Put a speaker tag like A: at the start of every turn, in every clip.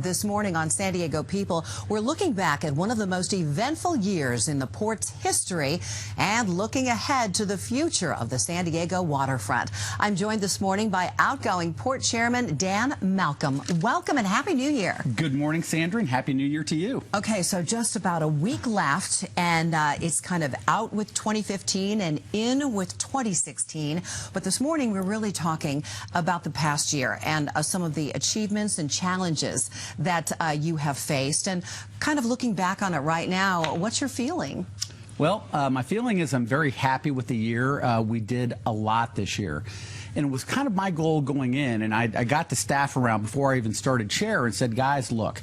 A: This morning on San Diego People, we're looking back at one of the most eventful years in the port's history and looking ahead to the future of the San Diego waterfront. I'm joined this morning by outgoing Port Chairman Dan Malcolm. Welcome and Happy New Year.
B: Good morning, Sandra, and Happy New Year to you.
A: Okay, so just about a week left, and it's kind of out with 2015 and in with 2016. But this morning, we're really talking about the past year and some of the achievements and challenges that you have faced, and kind of looking back on it right now, what's your feeling?
B: Well, my feeling is I'm very happy with the year. We did a lot this year. And it was kind of my goal going in, and I got the staff around before I even started chair and said, guys, look,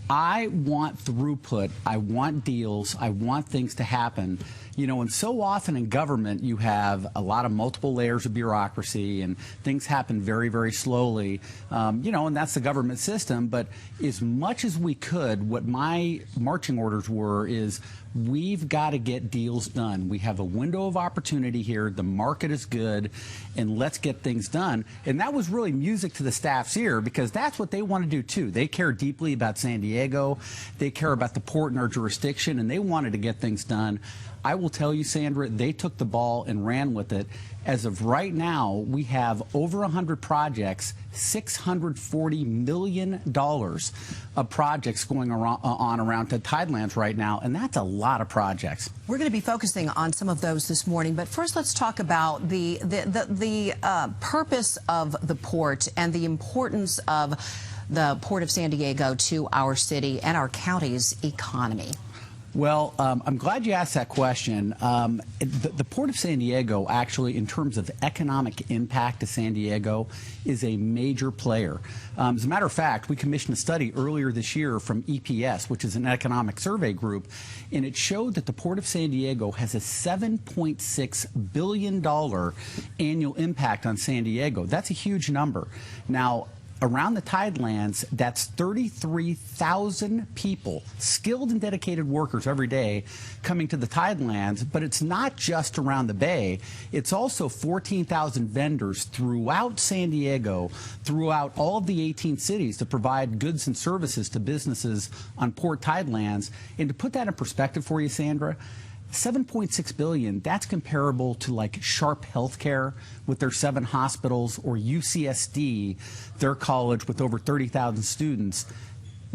B: I want throughput, I want deals, I want things to happen. You know, and so often in government you have a lot of multiple layers of bureaucracy and things happen very, very slowly, you know, and that's the government system. But as much as we could, what my marching orders were is we've got to get deals done. We have a window of opportunity here. The market is good, and let's get things done. And that was really music to the staff's ear, because that's what they want to do too. They care deeply about San Diego. They care about the port and our jurisdiction, and they wanted to get things done. I will tell you, Sandra, they took the ball and ran with it. As of right now, we have over 100 projects, $640 million of projects going on around the Tidelands right now, and that's a lot of projects.
A: We're going to be focusing on some of those this morning, but first let's talk about the purpose of the port and the importance of the Port of San Diego to our city and our county's economy.
B: Well, I'm glad you asked that question. The Port of San Diego, actually, in terms of economic impact to San Diego, is a major player. As a matter of fact, we commissioned a study earlier this year from EPS, which is an economic survey group, and it showed that the Port of San Diego has a $7.6 billion annual impact on San Diego. That's a huge number. Now, around the Tidelands, that's 33,000 people, skilled and dedicated workers every day, coming to the Tidelands. But it's not just around the bay. It's also 14,000 vendors throughout San Diego, throughout all of the 18 cities, to provide goods and services to businesses on Port Tidelands. And to put that in perspective for you, Sandra, $7.6 billion, that's comparable to like Sharp Healthcare with their 7 hospitals, or UCSD, their college with over 30,000 students.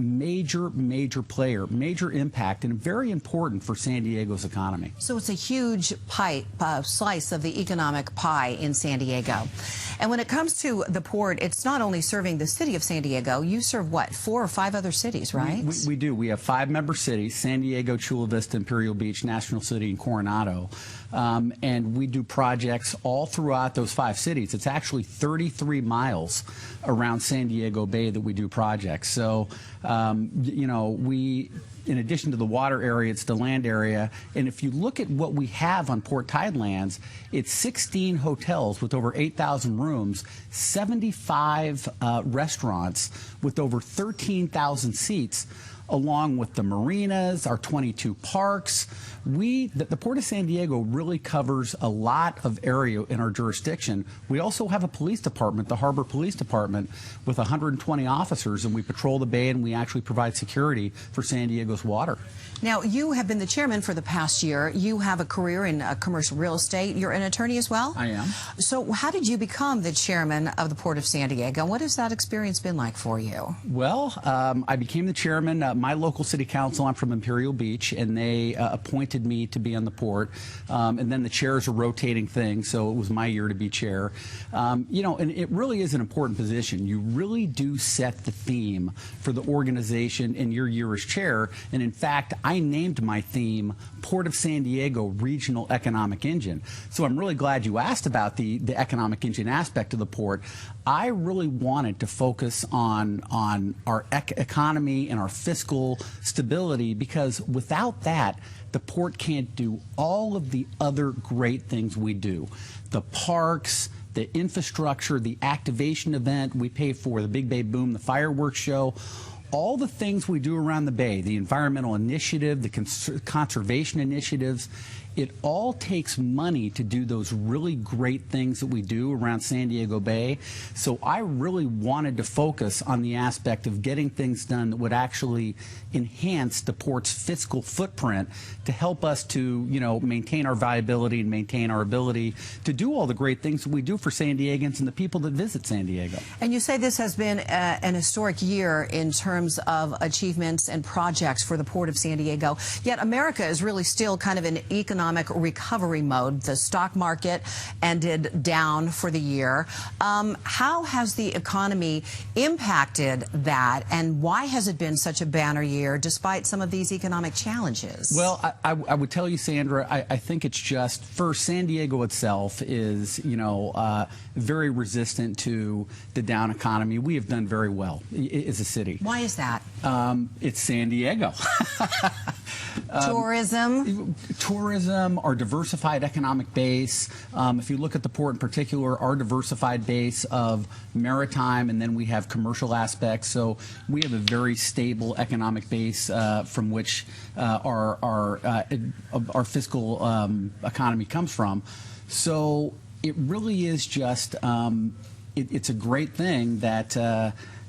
B: Major player, major impact, and very important for San Diego's economy.
A: So it's a huge slice of the economic pie in San Diego. And when it comes to the port, it's not only serving the city of San Diego. You serve, what, 4 or 5 other cities, right?
B: We do. We have 5 member cities: San Diego, Chula Vista, Imperial Beach, National City, and Coronado. And we do projects all throughout those 5 cities. It's actually 33 miles around San Diego Bay that we do projects. So, you know, in addition to the water area, it's the land area. And if you look at what we have on Port Tidelands, it's 16 hotels with over 8,000 rooms, 75 restaurants with over 13,000 seats, along with the marinas, our 22 parks. The Port of San Diego really covers a lot of area in our jurisdiction. We also have a police department, the Harbor Police Department, with 120 officers, and we patrol the bay, and we actually provide security for San Diego's water.
A: Now, you have been the chairman for the past year. You have a career in commercial real estate. You're an attorney as well?
B: I am.
A: So how did you become the chairman of the Port of San Diego? What has that experience been like for you?
B: Well, I became the chairman. My local city council, I'm from Imperial Beach, and they appointed me to be on the port. And then the chair is a rotating thing, so it was my year to be chair. You know, and it really is an important position. You really do set the theme for the organization in your year as chair. And in fact, I named my theme Port of San Diego Regional Economic Engine. So I'm really glad you asked about the economic engine aspect of the port. I really wanted to focus on our economy and our fiscal stability, because without that, the port can't do all of the other great things we do. The parks, the infrastructure, the activation event we pay for, the Big Bay Boom, the fireworks show. all the things we do around the Bay, the environmental initiative, the conservation initiatives, it all takes money to do those really great things that we do around San Diego Bay. So I really wanted to focus on the aspect of getting things done that would actually enhance the port's fiscal footprint to help us to, you know, maintain our viability and maintain our ability to do all the great things that we do for San Diegans and the people that visit San Diego.
A: And you say this has been an historic year in terms of achievements and projects for the Port of San Diego, yet America is really still kind of in economic recovery mode. The stock market ended down for the year. How has the economy impacted that, and why has it been such a banner year despite some of these economic challenges?
B: Well, I would tell you, Sandra, I think it's just, first, San Diego itself is, you know, very resistant to the down economy. We have done very well as a city.
A: Why is that?
B: It's San Diego.
A: Tourism,
B: our diversified economic base. If you look at the port in particular, our diversified base of maritime, and then we have commercial aspects. So we have a very stable economic base from which our fiscal economy comes from. So it really is just, it's a great thing that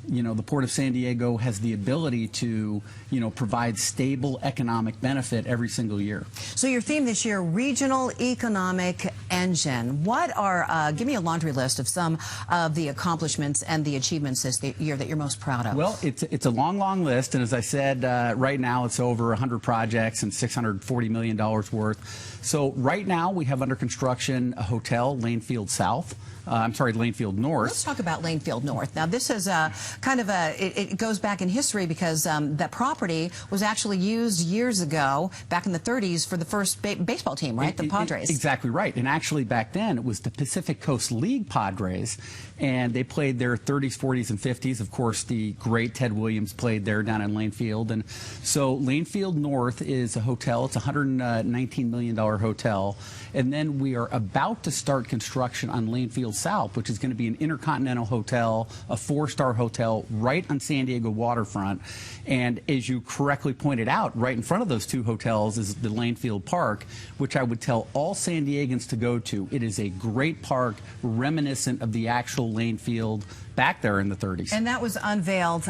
B: you know, the Port of San Diego has the ability to, you know, provide stable economic benefit every single year.
A: So your theme this year, regional economic engine. What are, give me a laundry list of some of the accomplishments and the achievements this year that you're most proud of.
B: Well, it's a long, long list, and as I said, right now it's over 100 projects and $640 million worth. So right now we have under construction a hotel, Lanefield South. Lanefield North.
A: Let's talk about Lanefield North. Now, this is kind of it goes back in history because that property was actually used years ago, back in the 30s, for the first baseball team, right? The Padres.
B: Exactly right. And actually back then it was the Pacific Coast League Padres, and they played their 30s, 40s, and 50s. Of course, the great Ted Williams played there down in Lanefield. And so Lanefield North is a hotel. It's a $119 million hotel. And then we are about to start construction on Lanefield South, which is going to be an intercontinental hotel, a 4-star hotel right on San Diego waterfront. And as you correctly pointed out, right in front of those two hotels is the Lanefield Park, which I would tell all San Diegans to go to. It is a great park, reminiscent of the actual Lanefield back there in the 30s.
A: And that was unveiled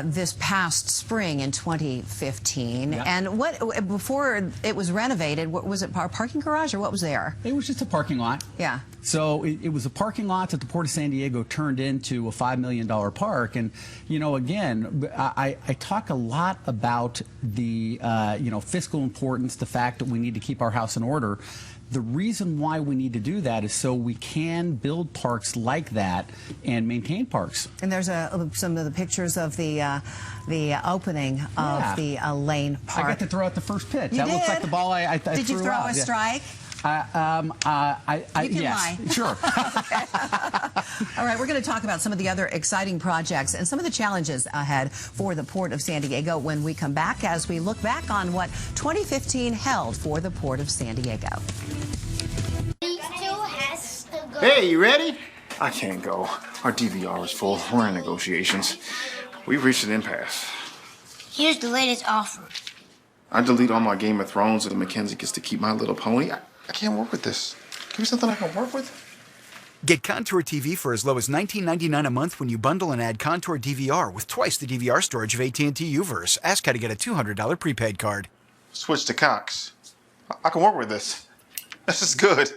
A: this past spring in 2015.
B: Yep.
A: And what, before it was renovated, what was it, a parking garage or what was there?
B: It was just a parking lot.
A: Yeah.
B: So it was a parking lot that the Port of San Diego turned into a $5 million park. And, you know, again, I talk a lot about the, you know, fiscal importance, the fact that we need to keep our house in order. The reason why we need to do that is so we can build parks like that and maintain parks.
A: And there's some of the pictures of the opening of the Lane Park.
B: I got to throw out the first pitch.
A: You
B: that
A: did?
B: looks like the ball I threw out.
A: Did you throw a strike?
B: You can
A: yes,
B: lie. Sure.
A: All right, we're going to talk about some of the other exciting projects and some of the challenges ahead for the Port of San Diego when we come back, as we look back on what 2015 held for the Port of San Diego.
C: Hey, you ready? I can't go. Our DVR is full. We're in negotiations. We've reached an impasse.
D: Here's the latest offer.
C: I delete all my Game of Thrones and Mackenzie gets to keep My Little Pony. I can't work with this. Give me something I can work with.
E: Get Contour TV for as low as $19.99 a month when you bundle and add Contour DVR with twice the DVR storage of AT&T Uverse. Ask how to get a $200 prepaid card.
C: Switch to Cox. I can work with this. This is good.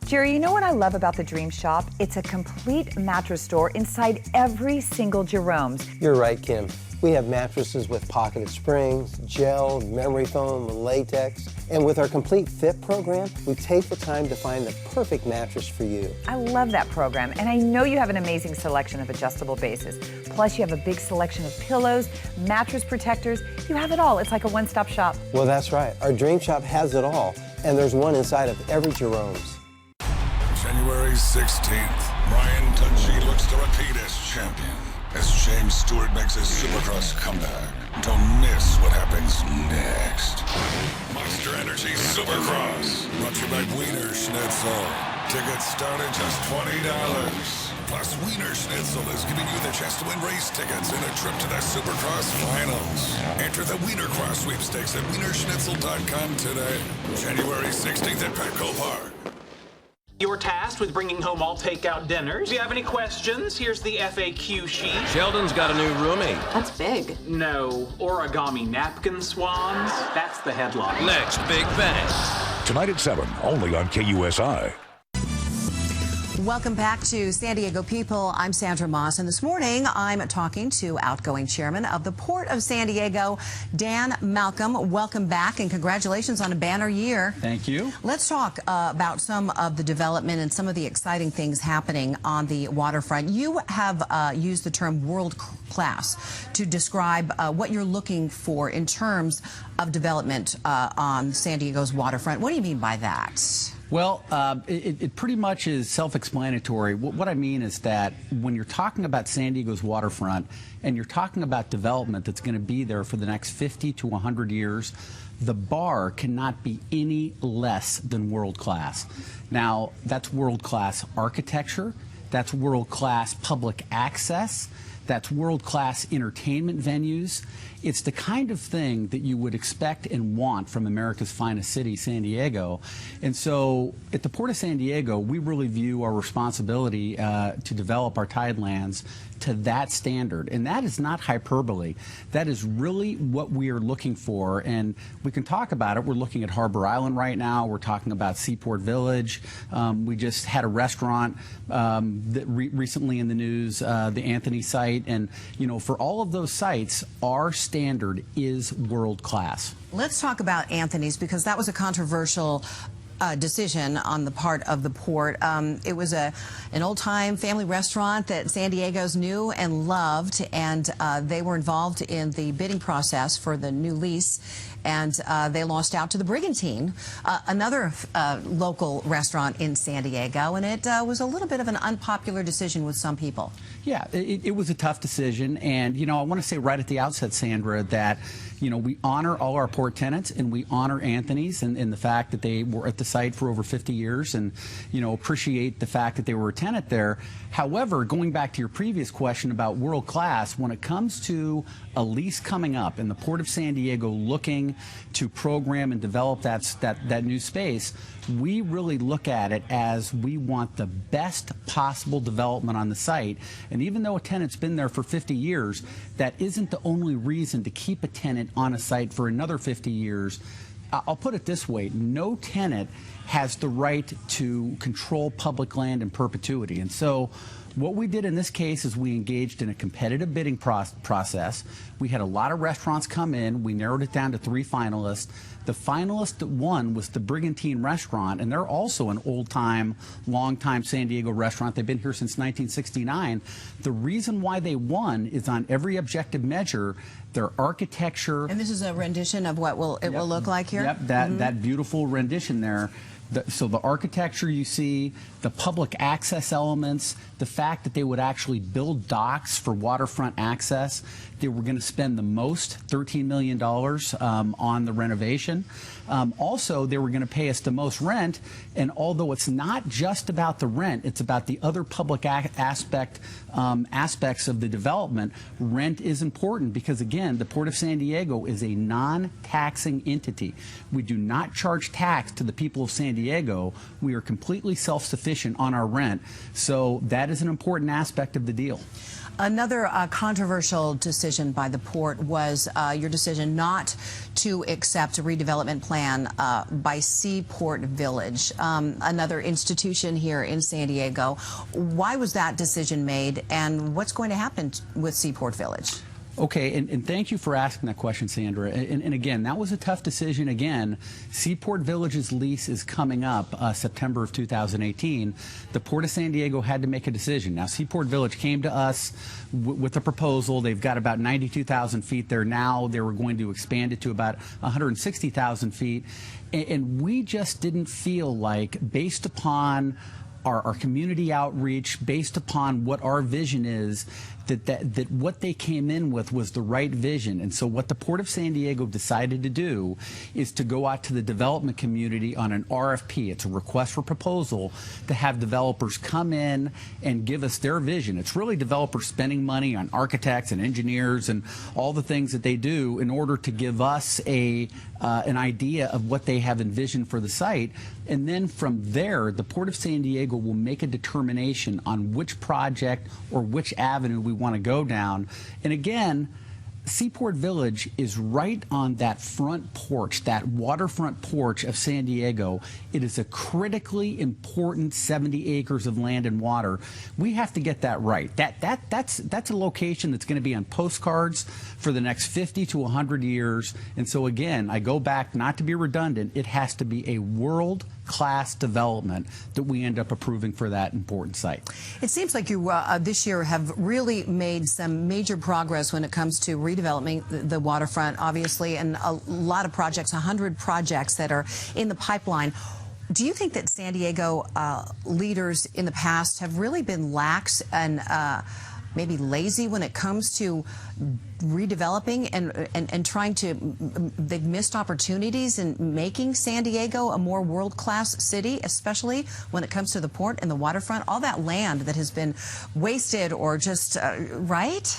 F: Jerry, you know what I love about the Dream Shop? It's a complete mattress store inside every single Jerome's.
G: You're right, Kim. We have mattresses with pocketed springs, gel, memory foam, latex. And with our Complete Fit program, we take the time to find the perfect mattress for you.
F: I love that program, and I know you have an amazing selection of adjustable bases. Plus, you have a big selection of pillows, mattress protectors. You have it all. It's like a one-stop shop.
G: Well, that's right. Our Dream Shop has it all, and there's one inside of every Jerome's.
H: January 16th, Ryan Tunchi looks to repeat as champion as James Stewart makes his Supercross comeback. Don't miss what happens next. Monster Energy Supercross, brought to you by Wiener Schnitzel. Tickets start at just $20. Plus, Wiener Schnitzel is giving you the chance to win race tickets and a trip to the Supercross Finals. Enter the Wiener Cross sweepstakes at wienerschnitzel.com today. January 16th at Petco Park.
I: You're tasked with bringing home all takeout dinners. Do you have any questions? Here's the FAQ sheet.
J: Sheldon's got a new roomie.
K: That's big.
I: No, origami napkin swans. That's the headline.
J: Next big bang.
H: Tonight at 7, only on KUSI.
A: Welcome back to San Diego People. I'm Sandra Moss, and this morning I'm talking to outgoing chairman of the Port of San Diego, Dan Malcolm. Welcome back, and congratulations on a banner year.
B: Thank you.
A: Let's talk about some of the development and some of the exciting things happening on the waterfront. You have used the term world class to describe what you're looking for in terms of development on San Diego's waterfront. What do you mean by that?
B: Well, it pretty much is self-explanatory. What I mean is that when you're talking about San Diego's waterfront and you're talking about development that's going to be there for the next 50 to 100 years, the bar cannot be any less than world-class. Now, that's world-class architecture, that's world-class public access, that's world-class entertainment venues. It's the kind of thing that you would expect and want from America's finest city, San Diego. And so at the Port of San Diego, we really view our responsibility to develop our tidelands to that standard. And that is not hyperbole. That is really what we are looking for. And we can talk about it. We're looking at Harbor Island right now. We're talking about Seaport Village. We just had a restaurant that recently in the news, the Anthony site. And, you know, for all of those sites, our standard is world class. Let's talk about Anthony's, because that was a controversial decision on the part of the port. It was an old-time family restaurant that San Diego's knew and loved, and they were involved in the bidding process for the new lease, and they lost out to the Brigantine, another local restaurant in San Diego, and it was a little bit of an unpopular decision with some people. Yeah, it was a tough decision, and, you know, I want to say right at the outset, Sandra, that, you know, we honor all our port tenants, and we honor Anthony's and the fact that they were at the site for over 50 years, and, you know, appreciate the fact that they were a tenant there. However, going back to your previous question about world class, when it comes to a lease coming up and the Port of San Diego looking to program and develop that new space, we really look at it as we want the best possible development on the site. And even though a tenant's been there for 50 years, that isn't the only reason to keep a tenant on a site for another 50 years. I'll put it this way, no tenant has the right to control public land in perpetuity. And so what we did in this case is we engaged in a competitive bidding process. We had a lot of restaurants come in. We narrowed it down to 3 finalists. The finalist that won was the Brigantine Restaurant, and they're also an old-time, long-time San Diego restaurant. They've been here since 1969. The reason why they won is on every objective measure, their architecture. And this is a rendition of what it will look like here? Yep, that beautiful rendition there. So the architecture you see, the public access elements, the fact that they would actually build docks for waterfront access. They were going to spend the most, $13 million on the renovation. Also, they were going to pay us the most rent, and although it's not just about the rent, it's about the other public aspects of the development. Rent is important because, again, the Port of San Diego is a non-taxing entity. We do not charge tax to the people of San Diego. We are completely self-sufficient on our rent, so that is an important aspect of the deal. Another controversial decision by the port was your decision not to accept a redevelopment plan by Seaport Village, another institution here in San Diego. Why was that decision made, and what's going to happen with Seaport Village? Okay, and thank you for asking that question, Sandra. And again, that was a tough decision. Again, Seaport Village's lease is coming up September of 2018. The Port of San Diego had to make a decision. Now, Seaport Village came to us with a proposal. They've got about 92,000 feet there now. They were going to expand it to about 160,000 feet. And we just didn't feel like, based upon our community outreach, based upon what our vision is, that what they came in with was the right vision. And so what the Port of San Diego decided to do is to go out to the development community on an RFP. It's a request for proposal to have developers come in and give us their vision. It's really developers spending money on architects and engineers and all the things that they do in order to give us an idea of what they have envisioned for the site. And then from there, the Port of San Diego will make a determination on which project or which avenue we want to go down. And again, Seaport Village is right on that front porch, that waterfront porch of San Diego. It is a critically important 70 acres of land and water. We have to get that right. That's a location that's going to be on postcards for the next 50 to 100 years. And so again, I go back, not to be redundant, it has to be a world-class development that we end up approving for that important site.
A: It seems like you this year have really made some major progress when it comes to redeveloping the waterfront, obviously, and a lot of projects, 100 projects that are in the pipeline. Do you think that San Diego leaders in the past have really been lax and maybe lazy when it comes to redeveloping and trying to, they've missed opportunities in making San Diego a more world-class city, especially when it comes to the port and the waterfront, all that land that has been wasted or just, right?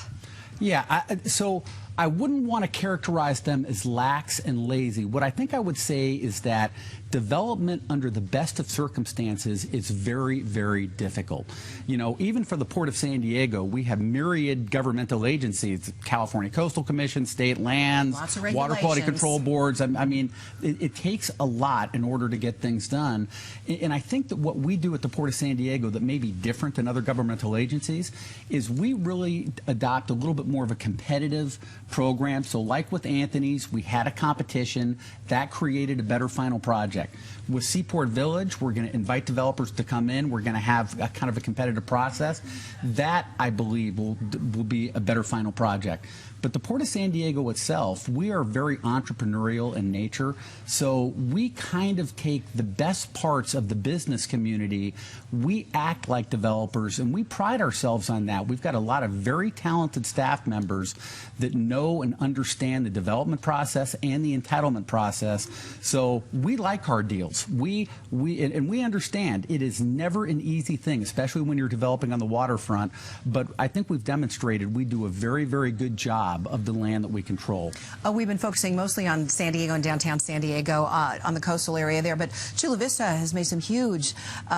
B: Yeah, so I wouldn't want to characterize them as lax and lazy. What I think I would say is that development under the best of circumstances is very, very difficult. You know, even for the Port of San Diego, we have myriad governmental agencies, California Coastal Commission, state lands, water quality control boards. I mean, it takes a lot in order to get things done. And I think that what we do at the Port of San Diego that may be different than other governmental agencies is we really adopt a little bit more of a competitive program. So like with Anthony's, we had a competition that created a better final project. With Seaport Village, we're going to invite developers to come in. We're going to have a kind of a competitive process. That, I believe, will be a better final project. But the Port of San Diego itself, we are very entrepreneurial in nature, so we kind of take the best parts of the business community, we act like developers, and we pride ourselves on that. We've got a lot of very talented staff members that know and understand the development process and the entitlement process, so we like hard deals. We understand it is never an easy thing, especially when you're developing on the waterfront, but I think we've demonstrated we do a very, very good job of the land that we control.
A: We've been focusing mostly on San Diego and downtown San Diego, on the coastal area there, but Chula Vista has made some huge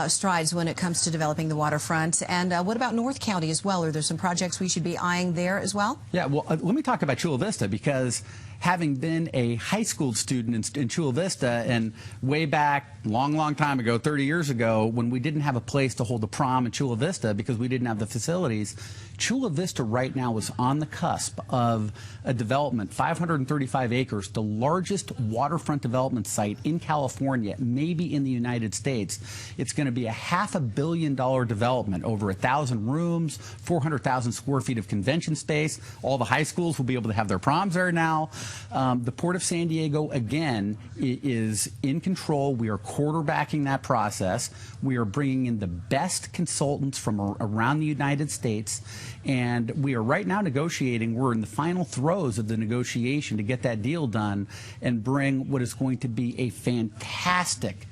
A: strides when it comes to developing the waterfront. And what about North County as well? Are there some projects we should be eyeing there as well?
B: Yeah, well, let me talk about Chula Vista, because having been a high school student in Chula Vista, and way back, long time ago, 30 years ago, when we didn't have a place to hold a prom in Chula Vista because we didn't have the facilities, Chula Vista right now is on the cusp of a development, 535 acres, the largest waterfront development site in California, maybe in the United States. It's going to be a $500 million development, over 1,000 rooms, 400,000 square feet of convention space. All the high schools will be able to have their proms there now. The Port of San Diego, again, is in control. We are quarterbacking that process. We are bringing in the best consultants from around the United States, and we are right now negotiating. We're in the final throes of the negotiation to get that deal done and bring what is going to be a fantastic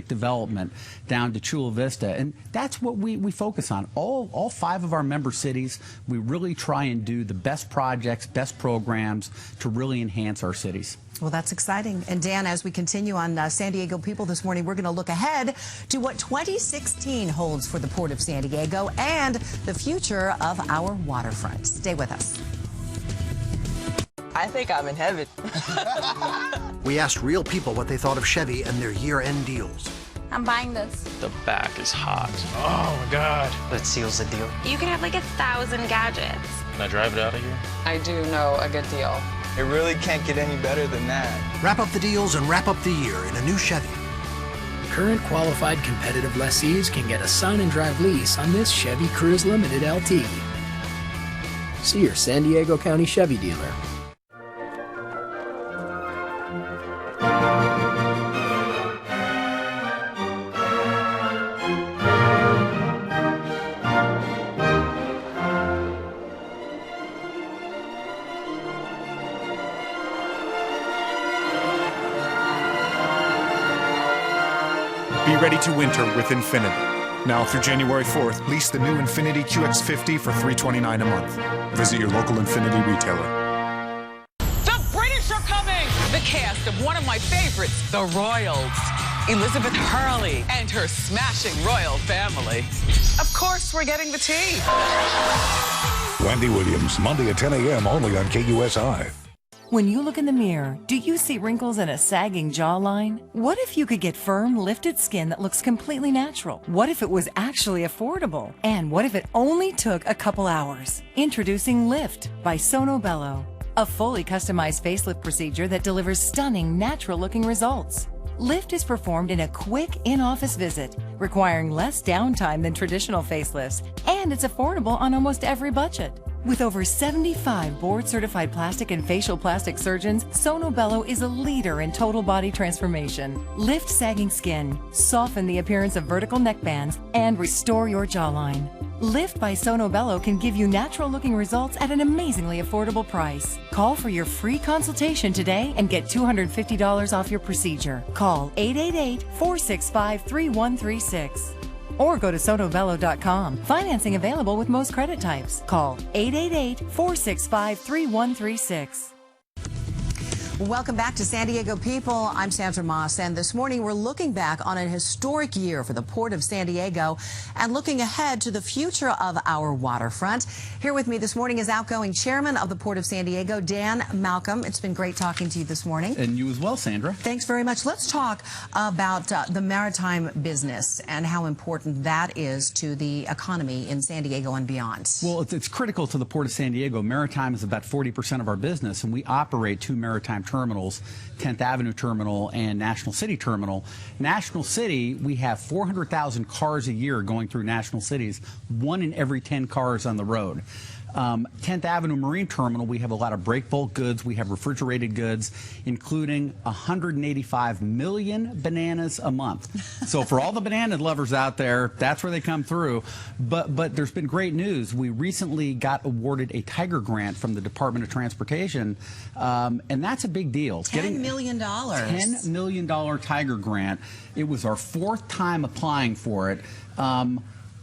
B: development down to Chula Vista, and that's what we focus on. All 5 of our member cities, we really try and do the best projects, best programs to really enhance our cities.
A: Well, that's exciting. And Dan, as we continue on San Diego People this morning, we're going to look ahead to what 2016 holds for the Port of San Diego and the future of our waterfront. Stay with us.
K: I think I'm in heaven.
L: We asked real people what they thought of Chevy and their year-end deals.
M: I'm buying this.
J: The back is hot.
K: Oh my God.
J: That seals the deal.
M: You can have like 1,000 gadgets.
J: Can I drive it out of here?
K: I do know a good deal.
N: It really can't get any better than that.
L: Wrap up the deals and wrap up the year in a new Chevy.
O: Current qualified competitive lessees can get a sign and drive lease on this Chevy Cruise Limited LT. See your San Diego County Chevy dealer.
P: Be ready to winter with Infinity. Now through January 4th, lease the new Infinity QX50 for $329 a month. Visit your local Infinity retailer.
Q: The British are coming! The cast of one of my favorites, The Royals. Elizabeth Hurley and her smashing royal family. Of course, we're getting the tea.
H: Wendy Williams, Monday at 10 a.m. only on KUSI.
R: When you look in the mirror, do you see wrinkles and a sagging jawline? What if you could get firm, lifted skin that looks completely natural? What if it was actually affordable? And what if it only took a couple hours? Introducing Lift by Sono Bello, a fully customized facelift procedure that delivers stunning, natural-looking results. Lift is performed in a quick in-office visit, requiring less downtime than traditional facelifts, and it's affordable on almost every budget. With over 75 board-certified plastic and facial plastic surgeons, Sono Bello is a leader in total body transformation. Lift sagging skin, soften the appearance of vertical neckbands, and restore your jawline. Lift by Sono Bello can give you natural-looking results at an amazingly affordable price. Call for your free consultation today and get $250 off your procedure. Call 888-465-3136. Or go to sonobello.com. Financing available with most credit types. Call 888-465-3136.
A: Welcome back to San Diego People. I'm Sandra Moss, and this morning we're looking back on a historic year for the Port of San Diego and looking ahead to the future of our waterfront. Here with me this morning is outgoing chairman of the Port of San Diego, Dan Malcolm. It's been great talking to you this morning.
B: And you as well, Sandra.
A: Thanks very much. Let's talk about the maritime business and how important that is to the economy in San Diego and beyond.
B: Well, it's critical to the Port of San Diego. Maritime is about 40% of our business, and we operate two maritime terminals, 10th Avenue Terminal and National City Terminal. National City, we have 400,000 cars a year going through National Cities, 1 in every 10 cars on the road. 10th Avenue Marine Terminal, we have a lot of break bulk goods. We have refrigerated goods, including 185 million bananas a month. So for all the banana lovers out there, that's where they come through. But there's been great news. We recently got awarded a Tiger Grant from the Department of Transportation, and that's a big deal.
A: $10 million.
B: $10 million Tiger Grant. It was our 4th time applying for it.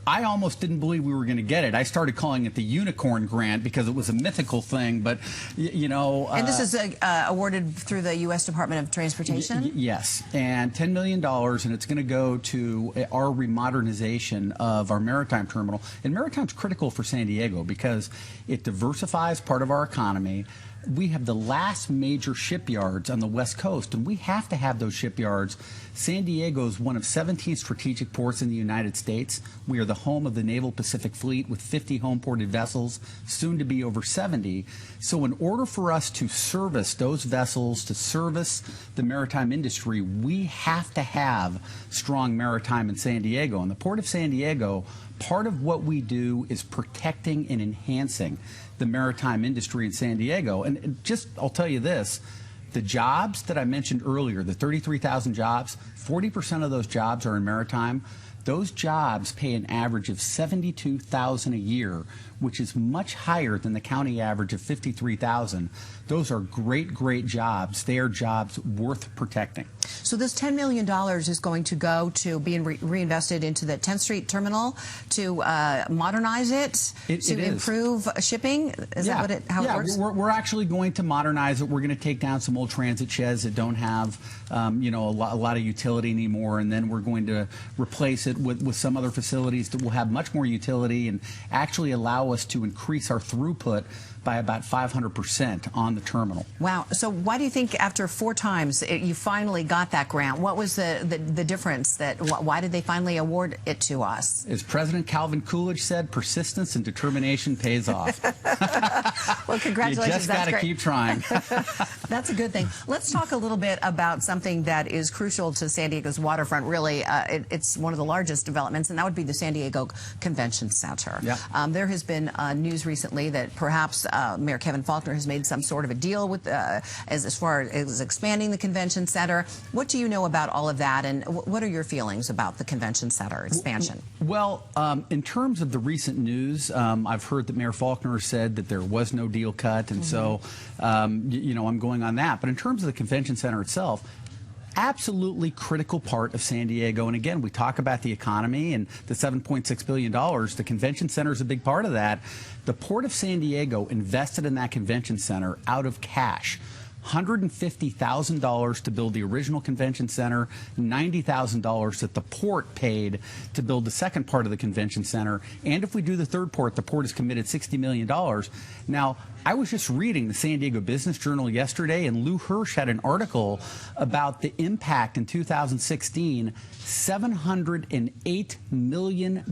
B: I almost didn't believe we were going to get it. I started calling it the Unicorn Grant because it was a mythical thing, but, you know...
A: and this is awarded through the U.S. Department of Transportation?
B: Yes, and $10 million, and it's going to go to our remodernization of our maritime terminal. And maritime's critical for San Diego because it diversifies part of our economy. We have the last major shipyards on the West Coast, and we have to have those shipyards. San Diego is one of 17 strategic ports in the United States. We are the home of the Naval Pacific Fleet with 50 home-ported vessels, soon to be over 70. So in order for us to service those vessels, to service the maritime industry, we have to have strong maritime in San Diego. And the Port of San Diego, part of what we do is protecting and enhancing the maritime industry in San Diego. And just, I'll tell you this, the jobs that I mentioned earlier, the 33,000 jobs, 40% of those jobs are in maritime. Those jobs pay an average of $72,000 a year, which is much higher than the county average of $53,000. Those are great, great jobs. They are jobs worth protecting.
A: So this $10 million is going to go to being reinvested into the 10th Street Terminal to modernize it to improve shipping? Is that how it works?
B: We're actually going to modernize it. We're going to take down some old transit sheds that don't have you know, a lot of utility anymore, and then we're going to replace it with some other facilities that will have much more utility and actually allow us to increase our throughput by about 500% on the terminal.
A: Wow. So why do you think after 4 times you finally got that grant? What was the difference? Why did they finally award it to us?
B: As President Calvin Coolidge said, persistence and determination pays off.
A: Well, congratulations.
B: You just got to keep trying.
A: That's a good thing. Let's talk a little bit about something that is crucial to San Diego's waterfront. Really, it's one of the largest developments, and that would be the San Diego Convention Center.
B: Yeah.
A: There has been news recently that perhaps Mayor Kevin Faulconer has made some sort of a deal with as far as expanding the convention center. What do you know about all of that, and what are your feelings about the convention center expansion?
B: Well, in terms of the recent news, I've heard that Mayor Faulconer said that there was no deal cut, and so you know, I'm going on that. But in terms of the convention center itself, absolutely critical part of San Diego. And again, we talk about the economy and the $7.6 billion. The convention center is a big part of that. The Port of San Diego invested in that convention center out of cash. $150,000 to build the original convention center, $90,000 that the port paid to build the second part of the convention center. And if we do the third port, the port has committed $60 million. Now, I was just reading the San Diego Business Journal yesterday, and Lou Hirsch had an article about the impact in 2016, $708 million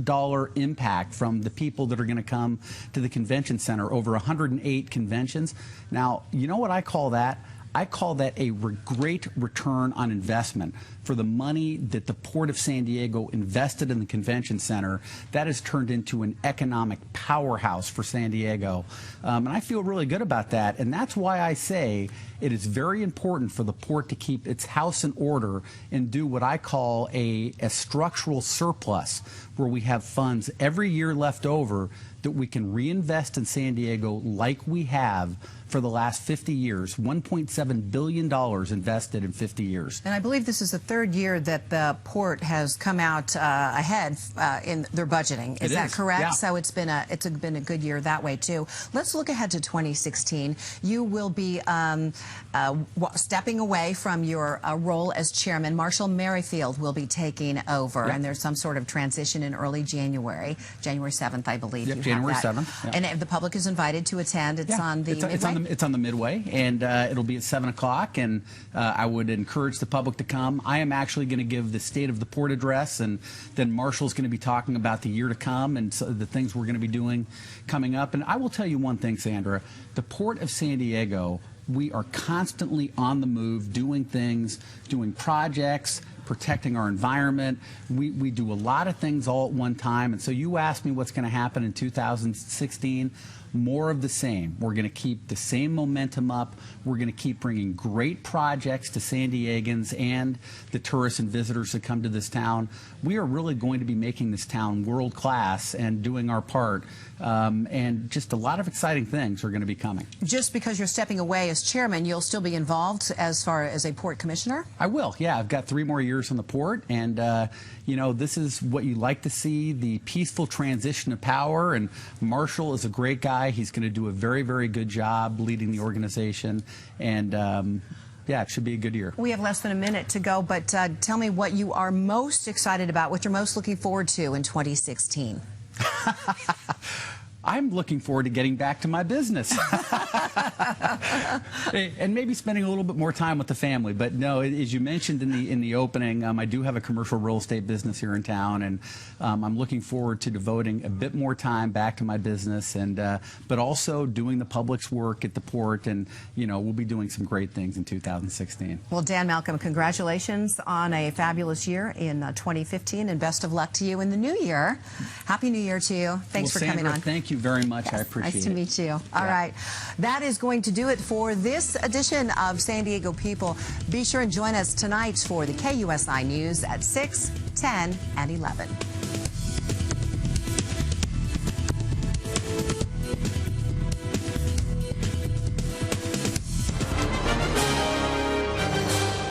B: impact from the people that are going to come to the convention center, over 108 conventions. Now, you know what I call that? I call that a great return on investment for the money that the Port of San Diego invested in the convention center. That has turned into an economic powerhouse for San Diego. And I feel really good about that. And that's why I say it is very important for the port to keep its house in order and do what I call a structural surplus, where we have funds every year left over that we can reinvest in San Diego like we have for the last 50 years, $1.7 billion invested in 50 years.
A: And I believe this is the third year that the port has come out ahead in their budgeting. Is that correct?
B: Yeah.
A: So it's been a good year that way too. Let's look ahead to 2016. You will be stepping away from your role as chairman. Marshall Merrifield will be taking over, and there's some sort of transition in early January, January 7th, I believe.
B: Yep, January 7th. Yep.
A: And the public is invited to attend. It's on the
B: it's on the Midway, and it'll be at 7 o'clock, and I would encourage the public to come. I am actually going to give the State of the Port address, and then Marshall's going to be talking about the year to come and so the things we're going to be doing coming up. And I will tell you one thing, Sandra, the Port of San Diego, we are constantly on the move, doing things, doing projects, protecting our environment. We do a lot of things all at one time. And so you asked me what's going to happen in 2016. More of the same. We're going to keep the same momentum up. We're going to keep bringing great projects to San Diegans and the tourists and visitors that come to this town. We are really going to be making this town world class and doing our part. And just a lot of exciting things are going to be coming.
A: Just because you're stepping away as chairman, you'll still be involved as far as a port commissioner?
B: I will, yeah. I've got 3 more years on the port, and you know, this is what you like to see, the peaceful transition of power, and Marshall is a great guy. He's going to do a very, very good job leading the organization, and yeah, it should be a good year.
A: We have less than a minute to go, but tell me what you are most excited about, what you're most looking forward to in 2016.
B: I'm looking forward to getting back to my business and maybe spending a little bit more time with the family. But no, as you mentioned in the opening, I do have a commercial real estate business here in town, and I'm looking forward to devoting a bit more time back to my business, and but also doing the public's work at the port, and you know, we'll be doing some great things in 2016.
A: Well, Dan Malcolm, congratulations on a fabulous year in 2015, and best of luck to you in the new year. Happy New Year to you. Thanks for coming on.
B: Thank you very much. I appreciate it.
A: Nice to meet you. All right. That is going to do it for this edition of San Diego People. Be sure and join us tonight for the KUSI News at 6, 10, and 11.